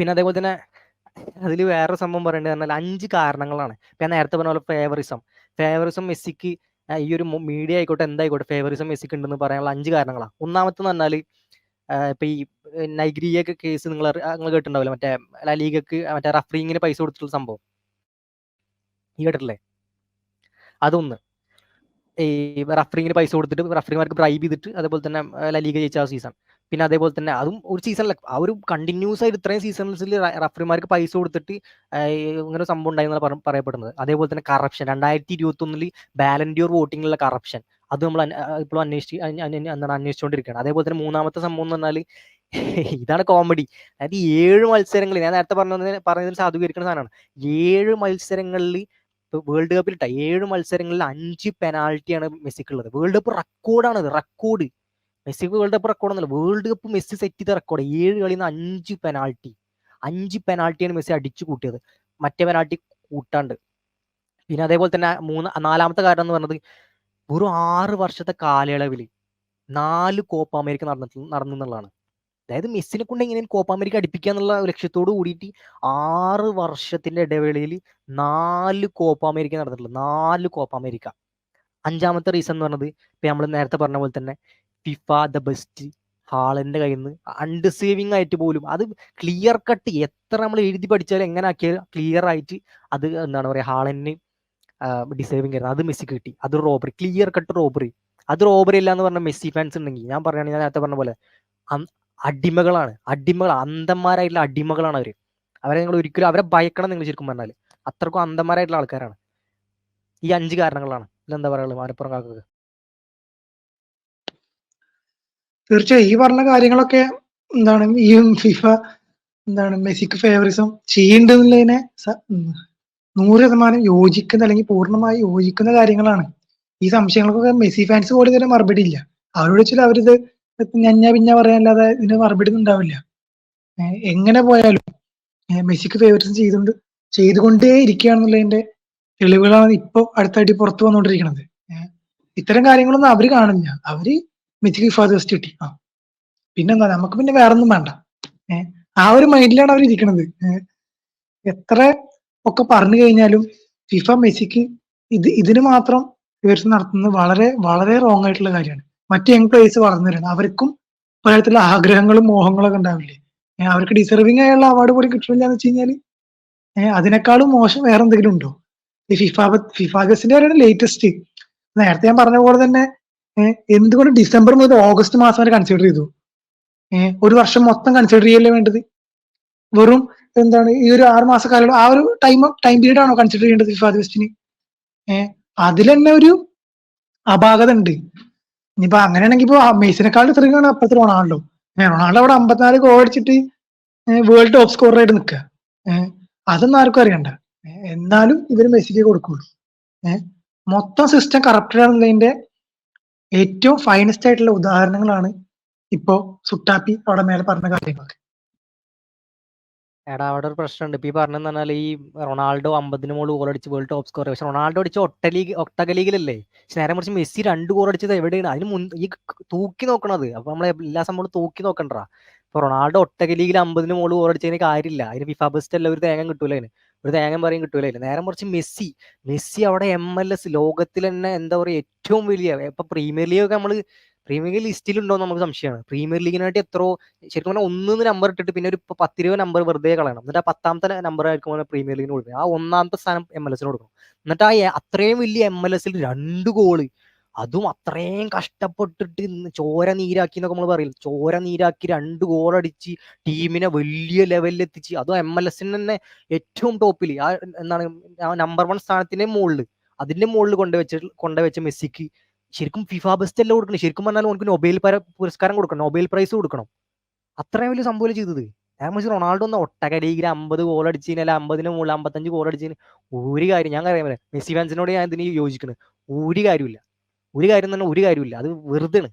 പിന്നെ അതേപോലെ തന്നെ അതിൽ വേറെ സംഭവം പറയേണ്ടത് പറഞ്ഞാൽ 5 കാരണങ്ങളാണ്. ഞാൻ നേരത്തെ പറഞ്ഞ പോലെ ഫേവറിസം മെസ്സിക്ക് ഈ ഒരു മീഡിയ ആയിക്കോട്ടെ എന്തായിക്കോട്ടെ ഫേവറിസം മെസ്സിക്ക് ഉണ്ടെന്ന് പറയാനുള്ള 5 കാരണങ്ങളാണ്. ഒന്നാമത്തെന്ന് പറഞ്ഞാൽ ഇപ്പൊ ഈ നൈഗ്രിയൊക്കെ കേസ് നിങ്ങൾ കേട്ടിട്ടുണ്ടാവില്ല, മറ്റേ ലാ ലീഗക്ക് മറ്റേ റഫറിങ്ങിന് പൈസ കൊടുത്തിട്ടുള്ള സംഭവം ഈ കേട്ടിട്ടില്ലേ? അതൊന്ന്, ഈ റഫറിങ്ങിന് പൈസ കൊടുത്തിട്ട് റഫറിമാർക്ക് ബ്രൈബ് ചെയ്തിട്ട് അതേപോലെ തന്നെ ലാ ലീഗ ജയിച്ച ആ സീസൺ. പിന്നെ അതേപോലെ തന്നെ അതും ഒരു സീസണിൽ ആ ഒരു കണ്ടിന്യൂസ് ആയിട്ട് ഇത്രയും സീസൺസിൽ റഫറിമാർക്ക് പൈസ കൊടുത്തിട്ട് ഇങ്ങനെ സംഭവം ഉണ്ടായിരുന്നാണ് പറയപ്പെടുന്നത്. അതേപോലെ തന്നെ കറപ്ഷൻ, 2021 ബാലൻഡിയോർ വോട്ടിങ്ങിലുള്ള കറപ്ഷൻ, അത് നമ്മൾ ഇപ്പോഴും അന്വേഷിച്ചുകൊണ്ടിരിക്കുകയാണ്. അതേപോലെ തന്നെ മൂന്നാമത്തെ സംഭവം എന്ന് പറഞ്ഞാൽ ഇതാണ് കോമഡി. അതായത് 7 മത്സരങ്ങൾ, ഞാൻ നേരത്തെ പറഞ്ഞതിൽ സാധൂകരിക്കുന്ന സാധനമാണ്. 7 മത്സരങ്ങളിൽ വേൾഡ് കപ്പിൽ 7 മത്സരങ്ങളിൽ 5 പെനാൽറ്റിയാണ് മെസ്സിക്കുള്ളത്. വേൾഡ് കപ്പ് റെക്കോർഡാണത്, റെക്കോർഡ്. മെസ്സിക്ക് വേൾഡ് കപ്പ് റെക്കോർഡൊന്നുമില്ല, വേൾഡ് കപ്പ് മെസ്സി സെറ്റ് ചെയ്ത റെക്കോർഡ്. 7 കളിയിൽ നിന്ന് 5 പെനാൽറ്റിയാണ് മെസ്സി അടിച്ചു കൂട്ടിയത്, മറ്റേ പെനാൽറ്റി കൂട്ടാണ്ട്. പിന്നെ അതേപോലെ തന്നെ നാലാമത്തെ കാരണം എന്ന് പറഞ്ഞത് വെറും 6 വർഷത്തെ കാലയളവിൽ 4 കോപ്പ അമേരിക്ക നടന്നു എന്നുള്ളതാണ്. അതായത് മെസ്സിനെ കൊണ്ട് എങ്ങനെയും കോപ്പ അമേരിക്ക അടുപ്പിക്കുക എന്നുള്ള ലക്ഷ്യത്തോട് കൂടിയിട്ട് 6 വർഷത്തിന്റെ ഇടവേളയിൽ 4 കോപ്പ അമേരിക്ക നടന്നിട്ടുള്ളത്, 4 കോപ്പ അമേരിക്ക. അഞ്ചാമത്തെ റീസൺ എന്ന് പറഞ്ഞത് ഇപ്പൊ നമ്മൾ നേരത്തെ പറഞ്ഞ പോലെ തന്നെ ഫിഫ ദ ബെസ്റ്റ് ഹാളന്റെ കയ്യിൽ നിന്ന് അൺഡിസേവിങ് ആയിട്ട് പോലും അത് ക്ലിയർ കട്ട് എത്ര നമ്മൾ എഴുതി പഠിച്ചാലും എങ്ങനെ ആക്കിയാലും ക്ലിയർ ആയിട്ട് അത് എന്താണ് പറയുക ഹാളന് ഡിസേവിങ് ആയിരുന്നു. അത് മെസ്സിക്ക് കിട്ടി. അത് റോബറി, ക്ലിയർ കട്ട് റോബറി. അത് റോബറി അല്ല എന്ന് പറഞ്ഞ മെസ്സി ഫാൻസ് ഉണ്ടെങ്കിൽ ഞാൻ പറയുകയാണെങ്കിൽ ഞാൻ നേരത്തെ പറഞ്ഞ പോലെ അടിമകളാണ്, അന്ധന്മാരായിട്ടുള്ള അടിമകളാണ് അവരെ നിങ്ങൾ ഒരിക്കലും അവരെ ഭയക്കണം നിങ്ങൾ ശരിക്കും പറഞ്ഞാൽ. അത്രക്കും അന്ധന്മാരായിട്ടുള്ള ആൾക്കാരാണ്. ഈ 5 കാരണങ്ങളാണ്. ഇതെന്താ പറയുള്ളത് മലപ്പുറം കാക്കക്ക്? തീർച്ചയായും ഈ പറഞ്ഞ കാര്യങ്ങളൊക്കെ എന്താണ് ഈ ഫിഫ മെസ്സിക്ക് ഫേവറിസം ചെയ്യേണ്ടതിനെ 100% യോജിക്കുന്ന അല്ലെങ്കിൽ പൂർണ്ണമായി യോജിക്കുന്ന കാര്യങ്ങളാണ്. ഈ സംശയങ്ങൾക്കൊക്കെ മെസ്സി ഫാൻസ് പോലും ഇതിന് മറുപടി ഇല്ല. അവരോട് വെച്ചാൽ അവരിത് പിഞ്ഞ പറയാനല്ലാതെ ഇതിന് മറുപടി ഒന്നും ഉണ്ടാവില്ല. എങ്ങനെ പോയാലും മെസ്സിക്ക് ഫേവറിസം ചെയ്തുകൊണ്ടേ ഇരിക്കുകയാണെന്നുള്ളതിന്റെ തെളിവുകളാണ് ഇപ്പൊ അടുത്തായിട്ട് പുറത്തു വന്നുകൊണ്ടിരിക്കുന്നത്. ഇത്തരം കാര്യങ്ങളൊന്നും അവര് കാണില്ല. അവര് മെസ്സിക്ക് ഫിഫ ഫസ്റ്റ് കിട്ടി, പിന്നെന്താ നമുക്ക് പിന്നെ വേറൊന്നും വേണ്ട, ആ ഒരു മൈൻഡിലാണ് അവർ ഇരിക്കുന്നത്. എത്ര ഒക്കെ പറഞ്ഞു കഴിഞ്ഞാലും ഫിഫ മെസ്സിക്ക് ഇതിന് മാത്രം ഫേവറിസം നടത്തുന്നത് വളരെ വളരെ റോങ് ആയിട്ടുള്ള കാര്യമാണ്. മറ്റു യങ് പ്ലേയേഴ്സ് വളർന്നു വരണം, അവർക്കും പലതരത്തിലുള്ള ആഗ്രഹങ്ങളും മോഹങ്ങളൊക്കെ ഉണ്ടാവില്ലേ. അവർക്ക് ഡിസർവിംഗ് ആയുള്ള അവാർഡ് പോലും കിട്ടില്ല എന്ന് വെച്ച് കഴിഞ്ഞാല് അതിനേക്കാളും മോശം വേറെ എന്തെങ്കിലും ഉണ്ടോ? ഈ ഫിഫ ഗസ്റ്റിന്റെ കാര്യമാണ് ലേറ്റസ്റ്റ്. നേരത്തെ ഞാൻ പറഞ്ഞ പോലെ തന്നെ എന്തുകൊണ്ട് ഡിസംബർ മുതൽ ഓഗസ്റ്റ് മാസം വരെ കൺസിഡർ ചെയ്തു? ഒരു വർഷം മൊത്തം കൺസിഡർ ചെയ്യല്ലേ വേണ്ടത്? വെറും ഈ ഒരു 6 മാസക്കാലം ആ ഒരു ടൈം പീരീഡ് ആണോ കൺസിഡർ ചെയ്യേണ്ടത് ഫിഫ ഗസ്റ്റിന്? അതിൽ തന്നെ ഒരു അപാകത ഉണ്ട്. ഇനിയിപ്പോ അങ്ങനെയാണെങ്കിൽ ഇപ്പൊ മെസ്സിനെക്കാളും ഇത്രയാണ് അപ്പുറത്ത് റൊണാൾഡോ. റൊണാൾഡോ അവിടെ 54 ഗോൾ അടിച്ചിട്ട് വേൾഡ് ടോപ്പ് സ്കോററായിട്ട് നിൽക്കുക. അതൊന്നും ആർക്കും അറിയണ്ട. എന്നാലും ഇവര് മെസ്സിക്ക് കൊടുക്കുള്ളൂ. മൊത്തം സിസ്റ്റം കറപ്റ്റഡ് ആണെന്നതിന്റെ ഏറ്റവും ഫൈനസ്റ്റ് ആയിട്ടുള്ള ഉദാഹരണങ്ങളാണ് ഇപ്പോ സുട്ടാപ്പി അവിടെ മേലെ പറഞ്ഞ കാര്യങ്ങളൊക്കെ. എടാ അവിടെ ഒരു പ്രശ്നമുണ്ട്. ഇപ്പൊ ഈ പറഞ്ഞെന്ന് പറഞ്ഞാൽ ഈ റൊണാൾഡോ 50 മുകളിൽ ഗോൾ അടിച്ച് വേൾഡ് ടോപ്പ് സ്കോർ. പക്ഷെ റൊണാൾഡോ അടിച്ച ഒട്ടക ലീഗിലല്ലേ. പക്ഷെ നേരെ മറിച്ച് മെസ്സി 2 ഗോൾ അടിച്ചത് എവിടെയാണ്? അതിന് ഈ തൂക്കി നോക്കണത്. അപ്പൊ നമ്മളെ എല്ലാ സംഭവം തൂക്കി നോക്കണ്ടാ. ഇപ്പൊ റൊണാൾഡോ ഒട്ടക ലീഗിൽ 50 മുകളിൽ ഗോൾ അടിച്ചതിന് കാര്യമില്ല. അതിന് ഫിഫ ബെസ്റ്റ് അല്ല, ഒരു തേങ്ങ കിട്ടൂല, അതിന് ഒരു തേങ്ങ പറയും കിട്ടൂല അതിന്. നേരെ മറിച്ച് മെസ്സി അവിടെ MLS ലോകത്തിൽ തന്നെ എന്താ പറയുക ഏറ്റവും വലിയ, ഇപ്പൊ പ്രീമിയർ ലീഗ് ഒക്കെ പ്രീമിയർ ലീഗ് ലിസ്റ്റിലുണ്ടോ എന്ന് നമുക്ക് സംശയമാണ്. പ്രീമിയർ ലീഗിനായിട്ട് എത്രയോ ശരിക്കും പറഞ്ഞാൽ 1 നമ്പർ ഇട്ടിട്ട് പിന്നെ ഒരു 10-20 നമ്പർ വെറുതെ കളയണം. എന്നിട്ട് ആ 10ാമത്തെ നമ്പർ ആയിരിക്കും പ്രീമിയർ ലീഗിന് കൊടുക്കുന്നത്. ആ 1ാമത്തെ സ്ഥാനം MLS കൊടുക്കണം. എന്നിട്ട് അത്രയും വലിയ MLS-ൽ 2 ഗോള്, അതും അത്രയും കഷ്ടപ്പെട്ടിട്ട് ചോര നീരാക്കി എന്നൊക്കെ നമ്മൾ പറയില്ല, ചോര നീരാക്കി 2 ഗോൾ അടിച്ച് ടീമിനെ വലിയ ലെവലിൽ എത്തിച്ച്, അതും MLS-ന് തന്നെ ഏറ്റവും ടോപ്പിൽ നമ്പർ 1 സ്ഥാനത്തിന്റെ മുകളിൽ, അതിന്റെ മുകളിൽ കൊണ്ടുവച്ച മെസ്സിക്ക് ശരിക്കും ഫിഫ ബെസ്റ്റ് അല്ല കൊടുക്കണം. ശരിക്കും പറഞ്ഞാൽ നമുക്ക് നൊബേൽ പുരസ്കാരം കൊടുക്കണം, നൊബേൽ പ്രൈസ് കൊടുക്കണം. അത്രയും വലിയ സംഭവം ചെയ്തത്. റൊണാൾഡോ ഒന്ന് ഒട്ടക ലീഗിൽ 50 ഗോൾ അടിച്ചതിന്, അല്ല 50-ന് മുകളിൽ 55 ഗോൾ അടിച്ചതിന് ഒരു കാര്യം ഞാൻ പറയാൻ മെസ്സി ഫാൻസിനോട് ഞാൻ ഇതിന് യോജിക്കുന്നത് ഒരു കാര്യമില്ല. ഒരു കാര്യം തന്നെ ഒരു കാര്യമില്ല. അത് വെറുതെയാണ്.